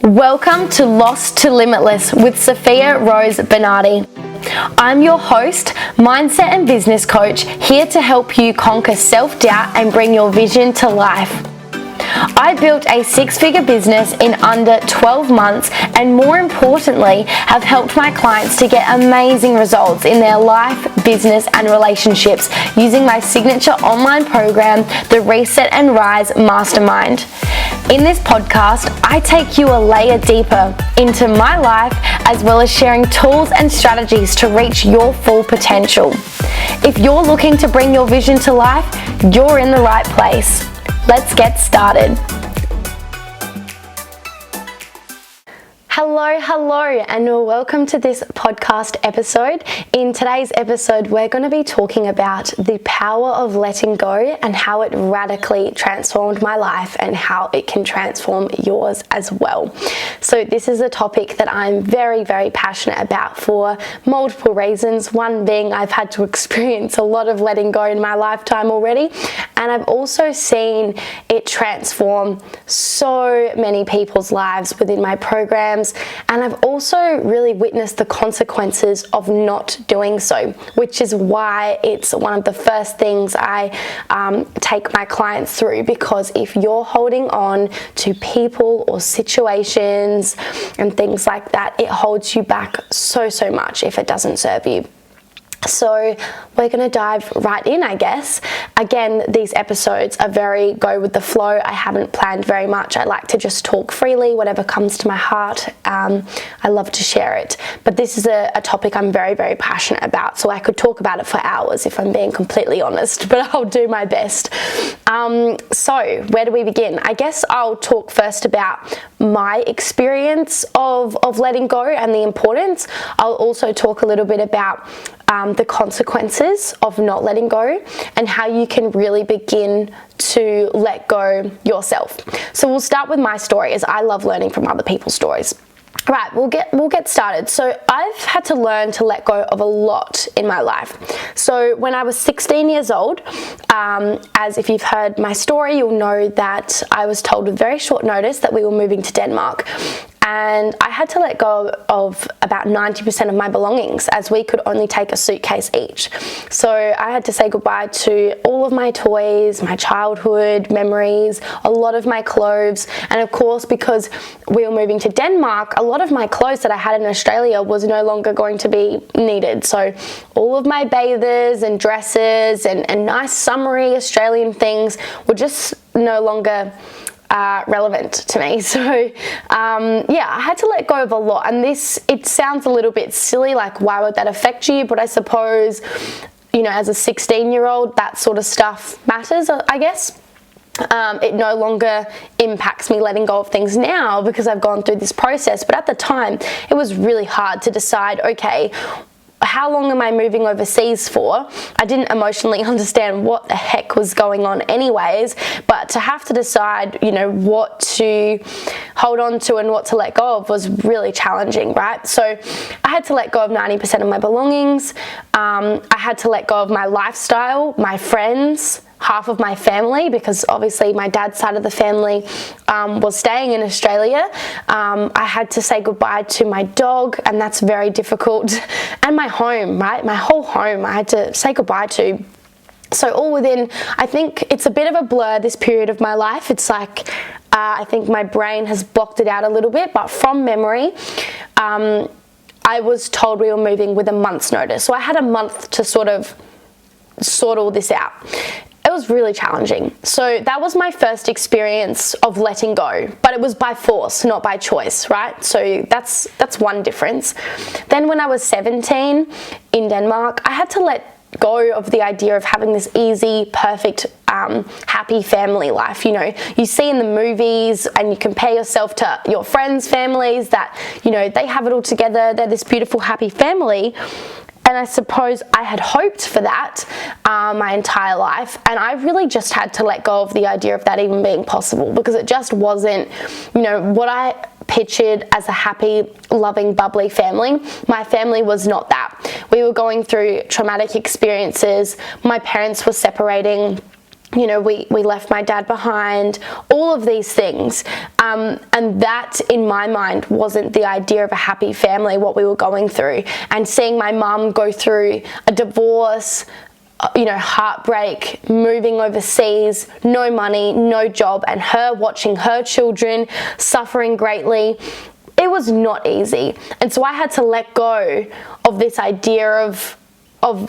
Welcome to Lost to Limitless with Sofia Rose Bernardi. I'm your host, mindset and business coach, here to help you conquer self-doubt and bring your vision to life. I built a six-figure business in under 12 months and more importantly, have helped my clients to get amazing results in their life, business and relationships using my signature online program, the Reset and Rise Mastermind. In this podcast, I take you a layer deeper into my life as well as sharing tools and strategies to reach your full potential. If you're looking to bring your vision to life, you're in the right place. Let's get started. Hello, and welcome to this podcast episode. In today's episode, we're going to be talking about the power of letting go and how it radically transformed my life and how it can transform yours as well. So this is a topic that I'm very, very passionate about for multiple reasons. One being I've had to experience a lot of letting go in my lifetime already, and I've also seen it transform so many people's lives within my programs. And I've also really witnessed the consequences of not doing so, which is why it's one of the first things I take my clients through, because if you're holding on to people or situations and things like that, it holds you back so much if it doesn't serve you. So we're going to dive right in, I guess. Again, these episodes are very go with the flow. I haven't planned very much. I like to just talk freely, whatever comes to my heart. I love to share it. But this is a topic I'm very, very passionate about. So I could talk about it for hours if I'm being completely honest, but I'll do my best. So where do we begin? I guess I'll talk first about my experience of letting go and the importance. I'll also talk a little bit about the consequences of not letting go and how you can really begin to let go yourself. So we'll start with my story, as I love learning from other people's stories. Right, we'll get started. So I've had to learn to let go of a lot in my life. So when I was 16 years old, as if you've heard my story, you'll know that I was told with very short notice that we were moving to Denmark. And I had to let go of about 90% of my belongings, as we could only take a suitcase each. So I had to say goodbye to all of my toys, my childhood memories, a lot of my clothes, and of course, because we were moving to Denmark, a lot of my clothes that I had in Australia was no longer going to be needed. So all of my bathers and dresses and nice summery Australian things were just no longer relevant to me. So I had to let go of a lot, and it sounds a little bit silly, like why would that affect you? But I suppose, as a 16-year-old, that sort of stuff matters, I guess. It no longer impacts me letting go of things now because I've gone through this process, but at the time it was really hard to decide, okay, how long am I moving overseas for? I didn't emotionally understand what the heck was going on anyways, but to have to decide, what to hold on to and what to let go of was really challenging, right? So I had to let go of 90% of my belongings. I had to let go of my lifestyle, my friends, half of my family, because obviously my dad's side of the family was staying in Australia. I had to say goodbye to my dog, and that's very difficult, and my home, right? My whole home I had to say goodbye to. So all within, I think it's a bit of a blur, this period of my life. It's like, I think my brain has blocked it out a little bit, but from memory, I was told we were moving with a month's notice. So I had a month to sort of sort all this out. It was really challenging. So that was my first experience of letting go, but it was by force, not by choice, right? So that's one difference. Then when I was 17 in Denmark, I had to let go of the idea of having this easy, perfect, happy family life. You see in the movies and you compare yourself to your friends' families that, they have it all together. They're this beautiful, happy family. And I suppose I had hoped for that my entire life, and I really just had to let go of the idea of that even being possible, because it just wasn't, what I pictured as a happy, loving, bubbly family. My family was not that. We were going through traumatic experiences. My parents were separating. you know, we left my dad behind, all of these things. And that, in my mind, wasn't the idea of a happy family, what we were going through. And seeing my mum go through a divorce, you know, heartbreak, moving overseas, no money, no job, and her watching her children suffering greatly, it was not easy. And so I had to let go of this idea of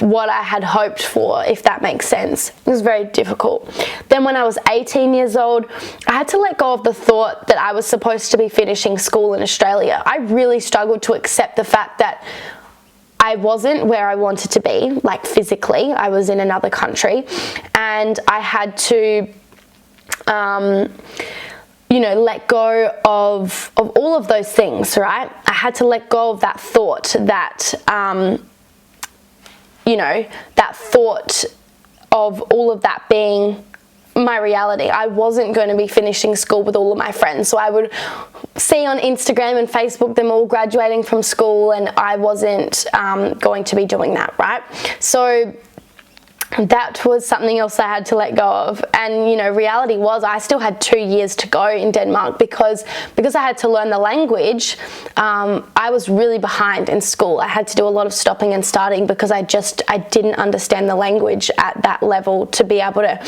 what I had hoped for, if that makes sense. It was very difficult. Then when I was 18 years old, I had to let go of the thought that I was supposed to be finishing school in Australia. I really struggled to accept the fact that I wasn't where I wanted to be, like physically. I was in another country, and I had to you know, let go of all of those things, right? I had to let go of that thought that you know, that thought of all of that being my reality. I wasn't going to be finishing school with all of my friends. So I would see on Instagram and Facebook them all graduating from school, and I wasn't going to be doing that, right? So that was something else I had to let go of. And, you know, reality was I still had 2 years to go in Denmark because I had to learn the language. I was really behind in school. I had to do a lot of stopping and starting because I didn't understand the language at that level to be able to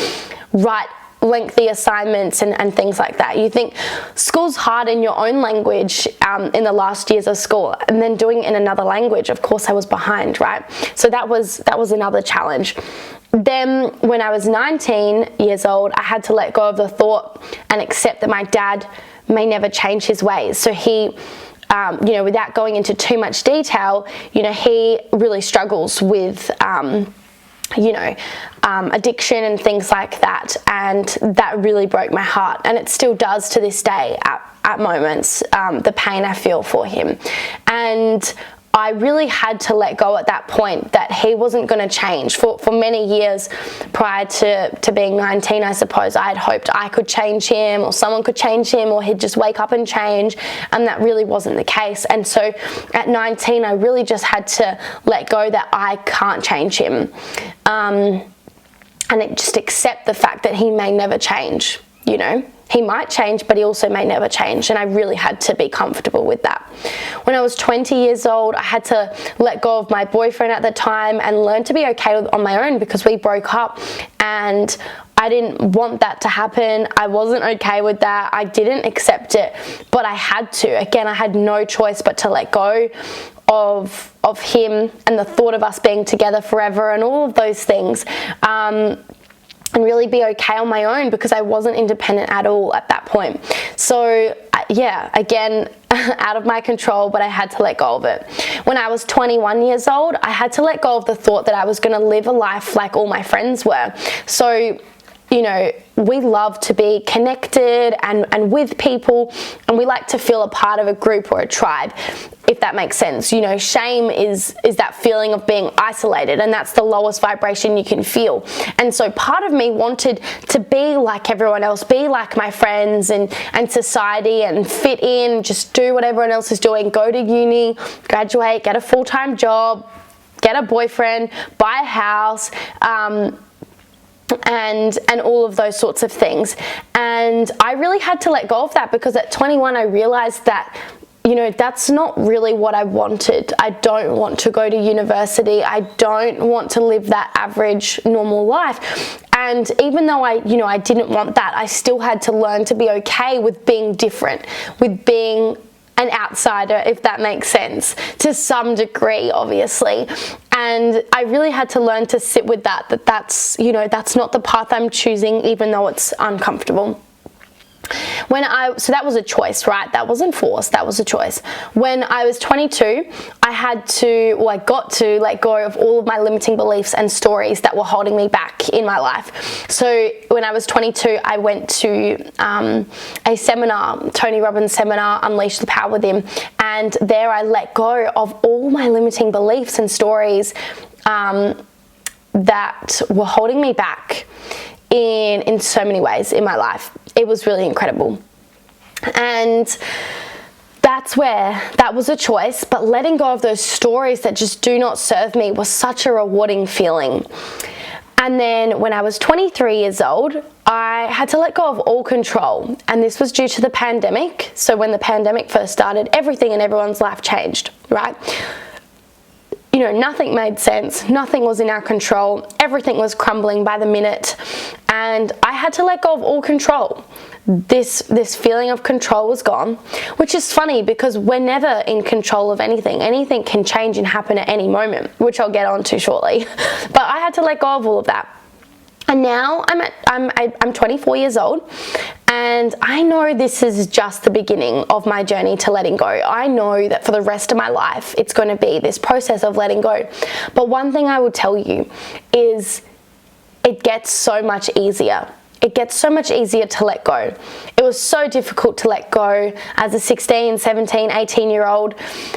write lengthy assignments and things like that. You think school's hard in your own language in the last years of school, and then doing it in another language, of course I was behind, right? So that was another challenge. Then when I was 19 years old, I had to let go of the thought and accept that my dad may never change his ways. So he, you know, without going into too much detail, you know, he really struggles with you know, addiction and things like that, and that really broke my heart, and it still does to this day at moments, the pain I feel for him. And I really had to let go at that point that he wasn't going to change. For many years prior to being 19, I suppose, I had hoped I could change him, or someone could change him, or he'd just wake up and change, and that really wasn't the case. And so at 19, I really just had to let go that I can't change him, and just accept the fact that he may never change, you know. He might change, but he also may never change, and I really had to be comfortable with that. When I was 20 years old, I had to let go of my boyfriend at the time and learn to be okay on my own, because we broke up and I didn't want that to happen. I wasn't okay with that. I didn't accept it, but I had to. Again, I had no choice but to let go of him and the thought of us being together forever and all of those things. And really be okay on my own, because I wasn't independent at all at that point. So yeah, again, out of my control, but I had to let go of it. When I was 21 years old, I had to let go of the thought that I was going to live a life like all my friends were. So, you know, we love to be connected and with people, and we like to feel a part of a group or a tribe, if that makes sense. You know, shame is that feeling of being isolated, and that's the lowest vibration you can feel. And so part of me wanted to be like everyone else, be like my friends and society, and fit in, just do what everyone else is doing, go to uni, graduate, get a full-time job, get a boyfriend, buy a house, and all of those sorts of things. And I really had to let go of that, because at 21 I realized that, you know, that's not really what I wanted. I don't want to go to university. I don't want to live that average normal life. And even though I didn't want that, I still had to learn to be okay with being different, with being an outsider, if that makes sense, to some degree, obviously. And I really had to learn to sit with that's not the path I'm choosing, even though it's uncomfortable. So that was a choice, right? That wasn't forced, that was a choice. When I was 22, I got to let go of all of my limiting beliefs and stories that were holding me back in my life. So when I was 22, I went to a seminar, Tony Robbins seminar, Unleash the Power Within, and there I let go of all my limiting beliefs and stories that were holding me back in so many ways in my life. It was really incredible. And that was a choice, but letting go of those stories that just do not serve me was such a rewarding feeling. And then when I was 23 years old, I had to let go of all control. And this was due to the pandemic. So when the pandemic first started, everything in everyone's life changed, right? You know, nothing made sense. Nothing was in our control. Everything was crumbling by the minute. And I had to let go of all control. This feeling of control was gone, which is funny because we're never in control of anything. Anything can change and happen at any moment, which I'll get on to shortly. But I had to let go of all of that. And now I'm 24 years old, and I know this is just the beginning of my journey to letting go. I know that for the rest of my life, it's going to be this process of letting go. But one thing I will tell you is it gets so much easier. It gets so much easier to let go. It was so difficult to let go as a 16, 17, 18-year-old.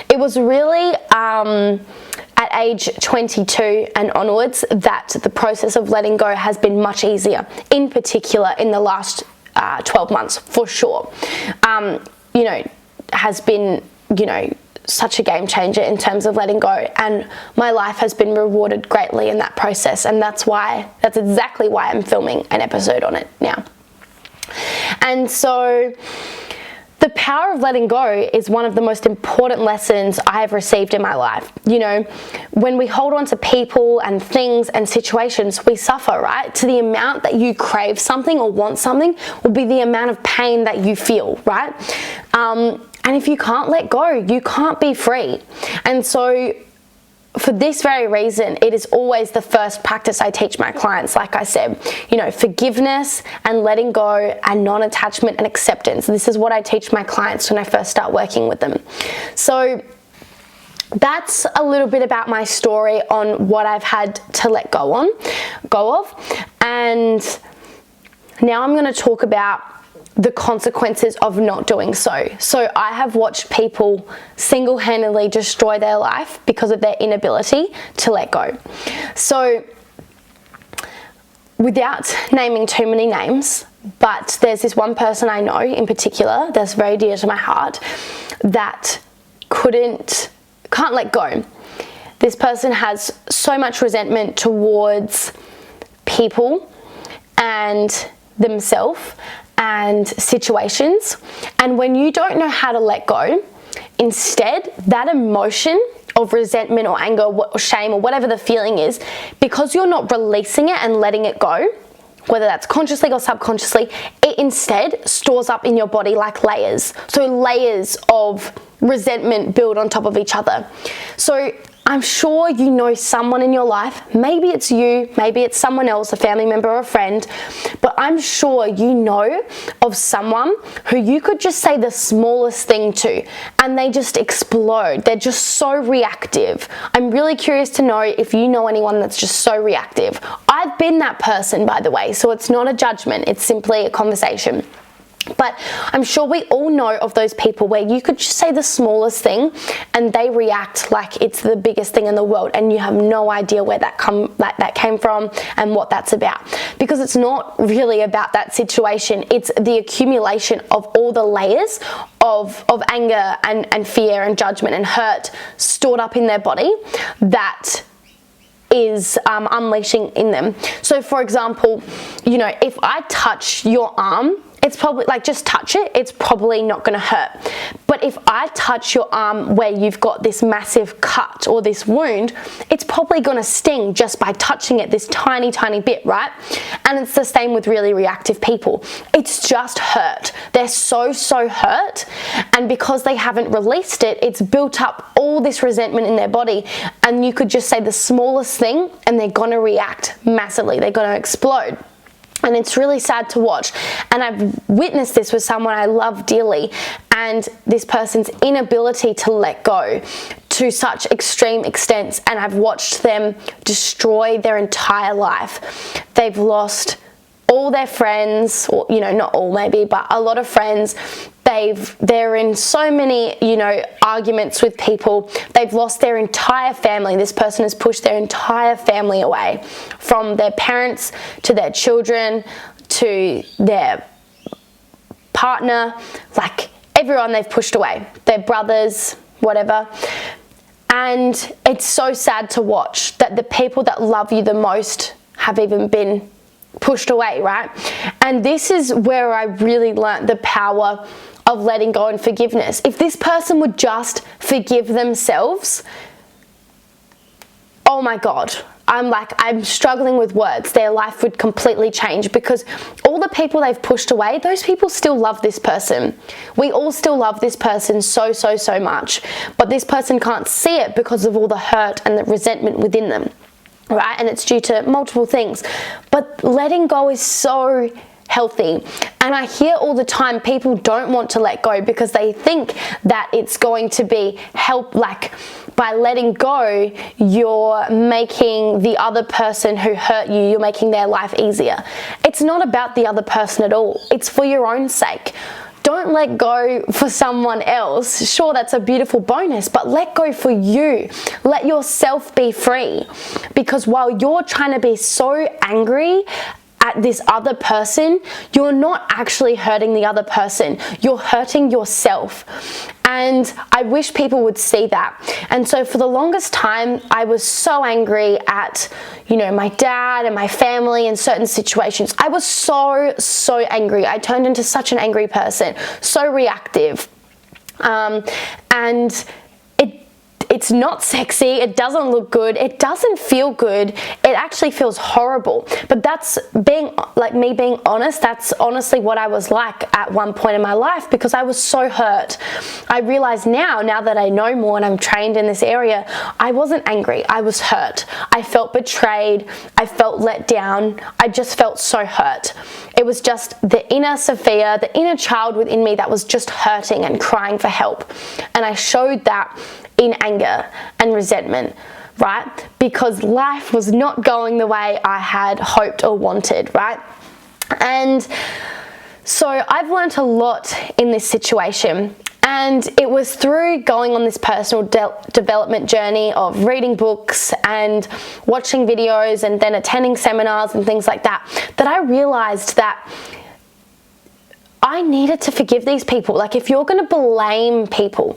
It was really at age 22 and onwards that the process of letting go has been much easier, in particular in the last 12 months, for sure. Has been, such a game changer in terms of letting go, and my life has been rewarded greatly in that process, and that's exactly why I'm filming an episode on it now. And so the power of letting go is one of the most important lessons I have received in my life. When we hold on to people and things and situations, we suffer, right? To the amount that you crave something or want something will be the amount of pain that you feel, right? And if you can't let go, you can't be free. And so for this very reason, it is always the first practice I teach my clients. Like I said, forgiveness and letting go and non-attachment and acceptance. This is what I teach my clients when I first start working with them. So that's a little bit about my story on what I've had to let go of. And now I'm going to talk about the consequences of not doing so. So I have watched people single-handedly destroy their life because of their inability to let go. So without naming too many names, but there's this one person I know in particular that's very dear to my heart that can't let go. This person has so much resentment towards people and themselves and situations. And when you don't know how to let go, instead, that emotion of resentment or anger or shame or whatever the feeling is, because you're not releasing it and letting it go, whether that's consciously or subconsciously, it instead stores up in your body like layers. So layers of resentment build on top of each other. So I'm sure you know someone in your life, maybe it's you, maybe it's someone else, a family member or a friend, but I'm sure you know of someone who you could just say the smallest thing to and they just explode. They're just so reactive. I'm really curious to know if you know anyone that's just so reactive. I've been that person, by the way, so it's not a judgment, it's simply a conversation. But I'm sure we all know of those people where you could just say the smallest thing and they react like it's the biggest thing in the world, and you have no idea where that came from and what that's about. Because it's not really about that situation. It's the accumulation of all the layers of anger and fear and judgment and hurt stored up in their body that is unleashing in them. So for example, if I touch your arm, it's probably just touch it, it's probably not going to hurt. But if I touch your arm where you've got this massive cut or this wound, it's probably going to sting just by touching it this tiny bit, right? And it's the same with really reactive people. It's just hurt. They're so hurt, and because they haven't released it, it's built up all this resentment in their body, and you could just say the smallest thing and they're going to react massively. They're going to explode. And it's really sad to watch. And I've witnessed this with someone I love dearly, and this person's inability to let go to such extreme extents, and I've watched them destroy their entire life. They've lost all their friends, or not all maybe, but a lot of friends. They're in so many, arguments with people. They've lost their entire family. This person has pushed their entire family away, from their parents to their children to their partner, like everyone they've pushed away, their brothers, whatever. And it's so sad to watch that the people that love you the most have even been pushed away, right? And this is where I really learned the power of letting go and forgiveness. If this person would just forgive themselves, oh my God, I'm struggling with words. Their life would completely change, because all the people they've pushed away, those people still love this person. We all still love this person so much, but this person can't see it because of all the hurt and the resentment within them, right? And it's due to multiple things. But letting go is so healthy. And I hear all the time people don't want to let go because they think that it's going to be like by letting go, you're making the other person who hurt you, you're making their life easier. It's not about the other person at all. It's for your own sake. Don't let go for someone else. Sure, that's a beautiful bonus, but let go for you. Let yourself be free. Because while you're trying to be so angry at this other person, you're not actually hurting the other person. You're hurting yourself. And I wish people would see that. And so for the longest time, I was so angry at, my dad and my family in certain situations. I was so angry. I turned into such an angry person, so reactive. And it's not sexy, it doesn't look good, it doesn't feel good, it actually feels horrible. But that's me being honest, that's honestly what I was like at one point in my life, because I was so hurt. I realize now that I know more and I'm trained in this area, I wasn't angry, I was hurt. I felt betrayed, I felt let down, I just felt so hurt. It was just the inner Sophia, the inner child within me that was just hurting and crying for help. And I showed that in anger and resentment, right? Because life was not going the way I had hoped or wanted, right? And so I've learned a lot in this situation. And it was through going on this personal development journey of reading books and watching videos and then attending seminars and things like that, that I realized that I needed to forgive these people. Like, if you're going to blame people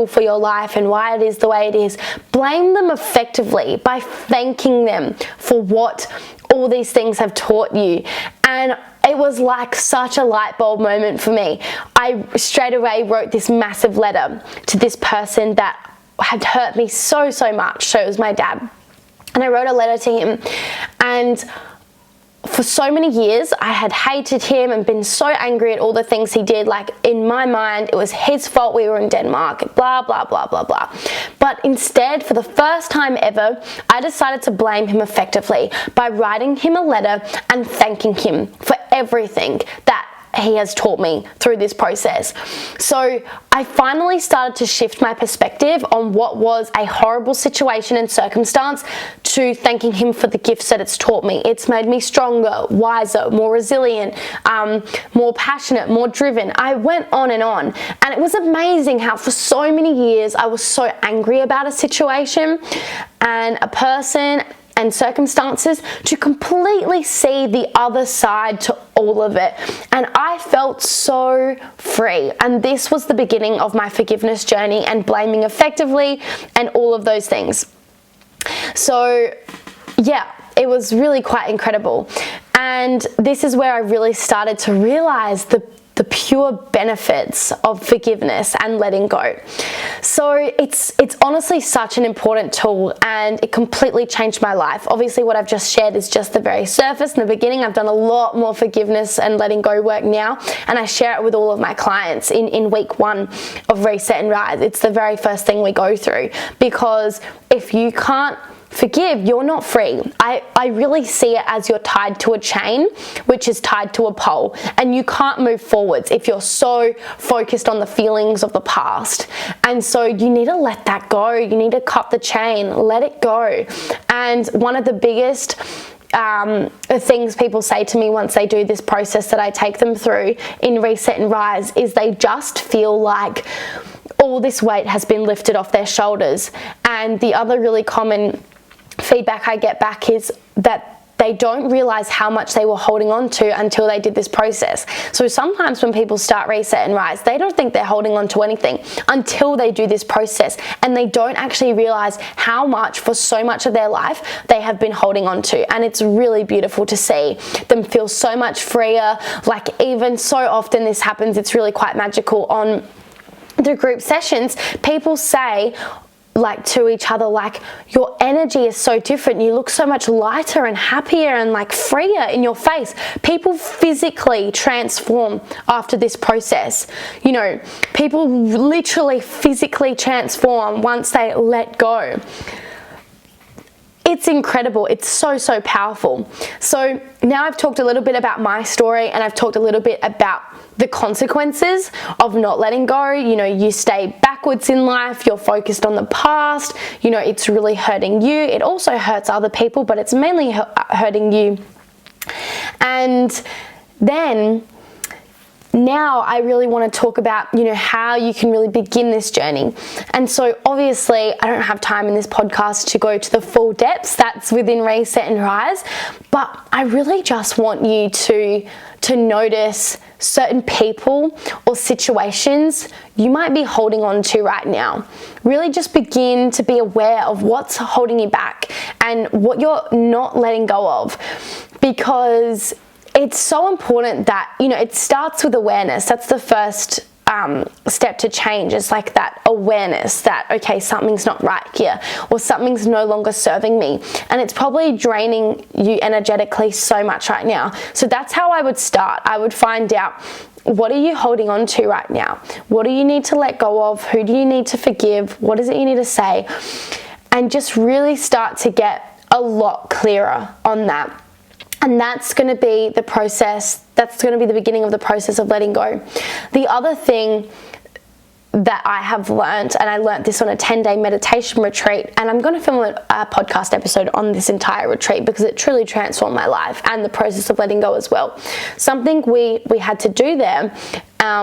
for your life and why it is the way it is, blame them effectively by thanking them for what all these things have taught you. And it was like such a light bulb moment for me. I straight away wrote this massive letter to this person that had hurt me so much. So it was my dad. And I wrote a letter to him, and for so many years, I had hated him and been so angry at all the things he did. Like, in my mind, it was his fault we were in Denmark, blah, blah, blah, blah, blah. But instead, for the first time ever, I decided to blame him effectively by writing him a letter and thanking him for everything that he has taught me through this process. So I finally started to shift my perspective on what was a horrible situation and circumstance to thanking him for the gifts that it's taught me. It's made me stronger, wiser, more resilient, more passionate, more driven. I went on, and it was amazing how for so many years I was so angry about a situation and a person and circumstances, to completely see the other side to all of it. And I felt so free. And this was the beginning of my forgiveness journey and blaming effectively and all of those things. So yeah, it was really quite incredible. And this is where I really started to realize the pure benefits of forgiveness and letting go. So it's honestly such an important tool, and it completely changed my life. Obviously, what I've just shared is just the very surface. In the beginning, I've done a lot more forgiveness and letting go work now, and I share it with all of my clients in week 1 of Reset and Rise. It's the very first thing we go through, because if you can't forgive, you're not free. I really see it as you're tied to a chain, which is tied to a pole, and you can't move forwards if you're so focused on the feelings of the past. And so you need to let that go. You need to cut the chain, let it go. And one of the biggest things people say to me once they do this process that I take them through in Reset and Rise is they just feel like all this weight has been lifted off their shoulders. And the other really common feedback I get back is that they don't realize how much they were holding on to until they did this process. So sometimes when people start Reset and Rise, they don't think they're holding on to anything until they do this process, and they don't actually realize how much, for so much of their life, they have been holding on to. And it's really beautiful to see them feel so much freer. Like, even so often this happens, it's really quite magical on the group sessions. People say, like, to each other, like, your energy is so different, you look so much lighter and happier and like freer in your face. People physically transform after this process. You know, people literally physically transform once they let go. It's incredible. It's so, so powerful. So now I've talked a little bit about my story, and I've talked a little bit about the consequences of not letting go. You know, you stay backwards in life, you're focused on the past, you know, it's really hurting you. It also hurts other people, but it's mainly hurting you. And then now I really want to talk about, you know, how you can really begin this journey. And so obviously I don't have time in this podcast to go to the full depths that's within Reset and Rise, but I really just want you to notice certain people or situations you might be holding on to right now. Really just begin to be aware of what's holding you back and what you're not letting go of, because it's so important that, you know, it starts with awareness. That's the first step to change. It's like that awareness that, okay, something's not right here, or something's no longer serving me, and it's probably draining you energetically so much right now. So that's how I would start. I would find out, what are you holding on to right now? What do you need to let go of? Who do you need to forgive? What is it you need to say? And just really start to get a lot clearer on that. And that's going to be the process. That's going to be the beginning of the process of letting go. The other thing that I have learned, and I learned this on a 10-day meditation retreat, and I'm going to film a podcast episode on this entire retreat because it truly transformed my life and the process of letting go as well. Something we had to do there,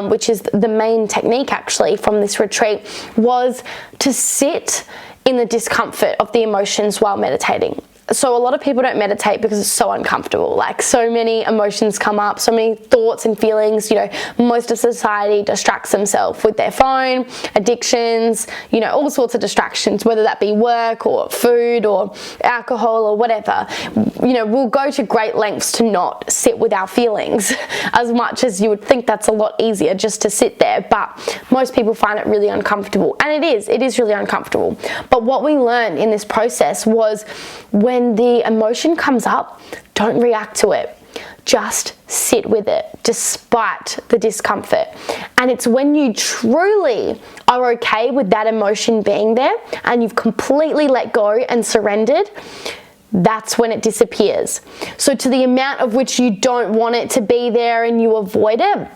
which is the main technique actually from this retreat, was to sit in the discomfort of the emotions while meditating. So a lot of people don't meditate because it's so uncomfortable. Like, so many emotions come up, so many thoughts and feelings. You know, most of society distracts themselves with their phone, addictions, you know, all sorts of distractions, whether that be work or food or alcohol or whatever. You know, we'll go to great lengths to not sit with our feelings as much as you would think that's a lot easier just to sit there. But most people find it really uncomfortable. And it is really uncomfortable. But what we learned in this process was, when the emotion comes up, don't react to it. Just sit with it despite the discomfort. And it's when you truly are okay with that emotion being there and you've completely let go and surrendered, that's when it disappears. So to the amount of which you don't want it to be there and you avoid it,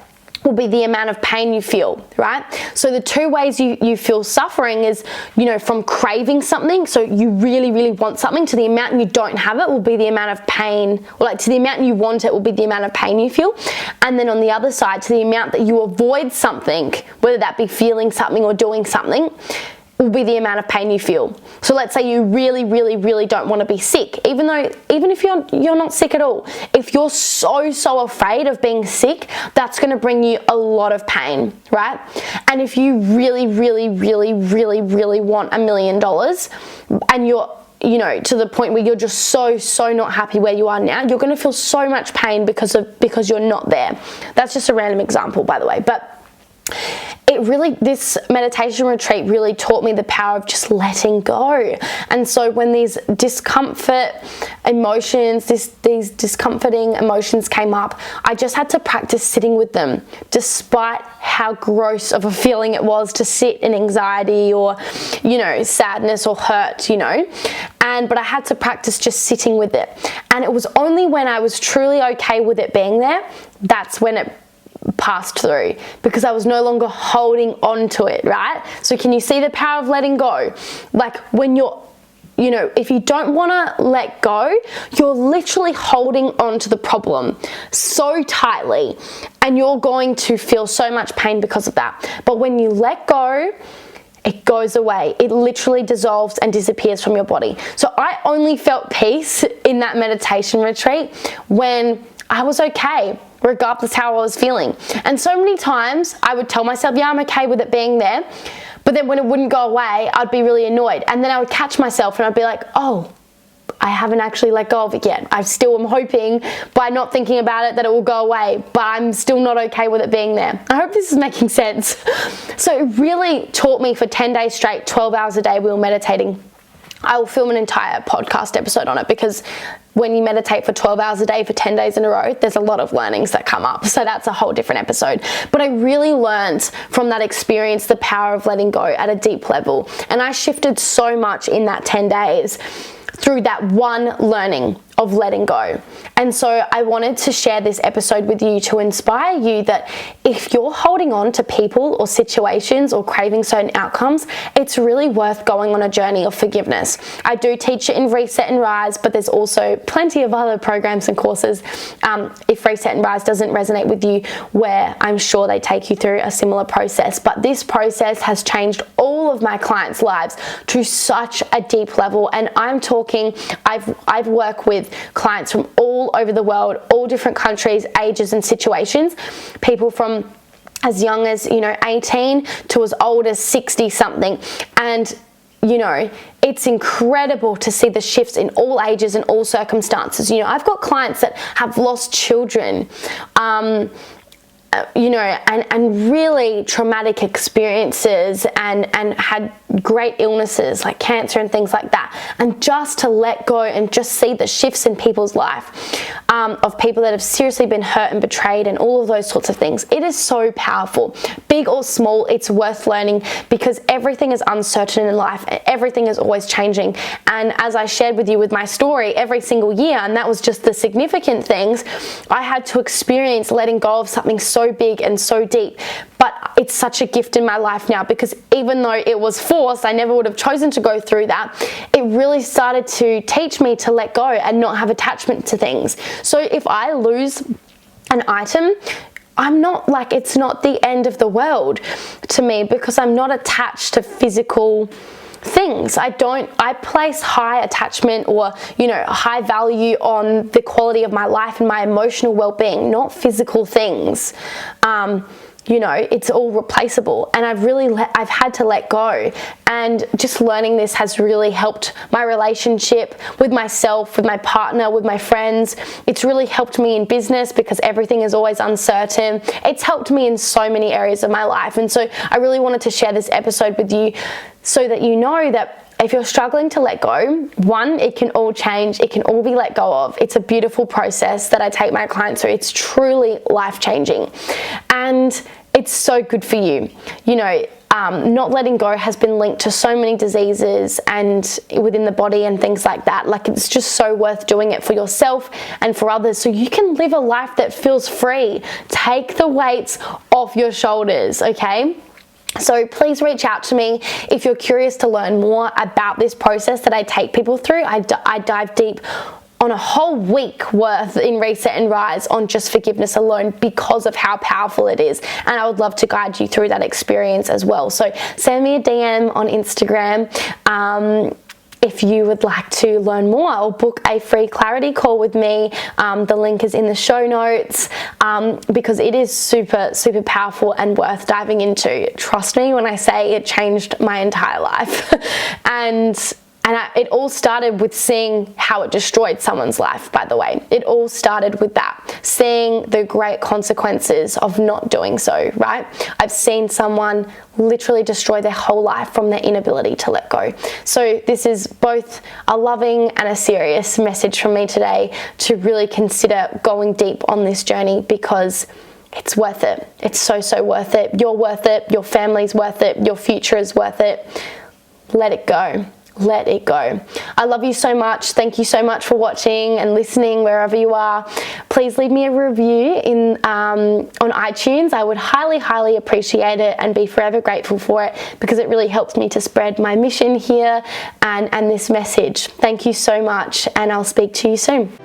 will be the amount of pain you feel, right? So the two ways you feel suffering is, you know, from craving something, so you really, really want something, to the amount you don't have it will be the amount of pain, or like to the amount you want it will be the amount of pain you feel. And then on the other side, to the amount that you avoid something, whether that be feeling something or doing something, will be the amount of pain you feel. So let's say you really, really, really don't want to be sick, even if you're not sick at all. If you're so afraid of being sick, that's going to bring you a lot of pain, right? And if you really, really, really, really, really want $1 million, and you're, you know, to the point where you're just so not happy where you are now, you're going to feel so much pain because you're not there. That's just a random example, by the way, but this meditation retreat really taught me the power of just letting go. And so when these discomfort emotions, these discomforting emotions came up, I just had to practice sitting with them, despite how gross of a feeling it was to sit in anxiety or, you know, sadness or hurt, you know. But I had to practice just sitting with it. And it was only when I was truly okay with it being there, that's when it passed through, because I was no longer holding on to it, right? So can you see the power of letting go? Like, when you're, you know, if you don't want to let go, you're literally holding on to the problem so tightly, and you're going to feel so much pain because of that. But when you let go, it goes away. It literally dissolves and disappears from your body. So I only felt peace in that meditation retreat when I was okay, regardless how I was feeling. And so many times I would tell myself, yeah, I'm okay with it being there. But then when it wouldn't go away, I'd be really annoyed. And then I would catch myself and I'd be like, oh, I haven't actually let go of it yet. I still am hoping by not thinking about it that it will go away, but I'm still not okay with it being there. I hope this is making sense. So it really taught me for 10 days straight, 12 hours a day, we were meditating. I will film an entire podcast episode on it because when you meditate for 12 hours a day for 10 days in a row, there's a lot of learnings that come up. So that's a whole different episode. But I really learned from that experience the power of letting go at a deep level. And I shifted so much in that 10 days through that one learning of letting go. And so I wanted to share this episode with you to inspire you that if you're holding on to people or situations or craving certain outcomes, it's really worth going on a journey of forgiveness. I do teach it in Reset and Rise, but there's also plenty of other programs and courses if Reset and Rise doesn't resonate with you, where I'm sure they take you through a similar process. But this process has changed all of my clients' lives to such a deep level. And I'm talking, I've worked with clients from all over the world, all different countries, ages and situations, people from as young as 18 to as old as 60 something. And it's incredible to see the shifts in all ages and all circumstances. I've got clients that have lost children, and really traumatic experiences and had great illnesses like cancer and things like that. And just to let go and just see the shifts in people's life, of people that have seriously been hurt and betrayed and all of those sorts of things. It is so powerful. Big or small, it's worth learning because everything is uncertain in life. Everything is always changing. And as I shared with you with my story, every single year, and that was just the significant things, I had to experience letting go of something so big and so deep. But it's such a gift in my life now because even though it was forced, I never would have chosen to go through that. It really started to teach me to let go and not have attachment to things. So if I lose an item, it's not the end of the world to me because I'm not attached to physical things. I place high attachment or high value on the quality of my life and my emotional well-being, not physical things. It's all replaceable, and I've had to let go, and just learning this has really helped my relationship with myself, with my partner, with my friends. It's really helped me in business because everything is always uncertain. It's helped me in so many areas of my life, and so I really wanted to share this episode with you so that you know that if you're struggling to let go, one, it can all change. It can all be let go of. It's a beautiful process that I take my clients through. It's truly life-changing. And it's so good for you. Not letting go has been linked to so many diseases and within the body and things like that. Like, it's just so worth doing it for yourself and for others so you can live a life that feels free. Take the weights off your shoulders, okay? So please reach out to me if you're curious to learn more about this process that I take people through. I dive deep on a whole week worth in Reset and Rise on just forgiveness alone because of how powerful it is. And I would love to guide you through that experience as well. So send me a DM on Instagram. If you would like to learn more or book a free clarity call with me, the link is in the show notes, because it is super, super powerful and worth diving into. Trust me when I say it changed my entire life. It all started with seeing how it destroyed someone's life, by the way. It all started with that, seeing the great consequences of not doing so, right? I've seen someone literally destroy their whole life from their inability to let go. So this is both a loving and a serious message from me today to really consider going deep on this journey because it's worth it. It's so, so worth it. You're worth it. Your family's worth it. Your future is worth it. Let it go. Let it go. I love you so much. Thank you so much for watching and listening wherever you are. Please leave me a review on iTunes. I would highly, highly appreciate it and be forever grateful for it because it really helps me to spread my mission here and this message. Thank you so much, and I'll speak to you soon.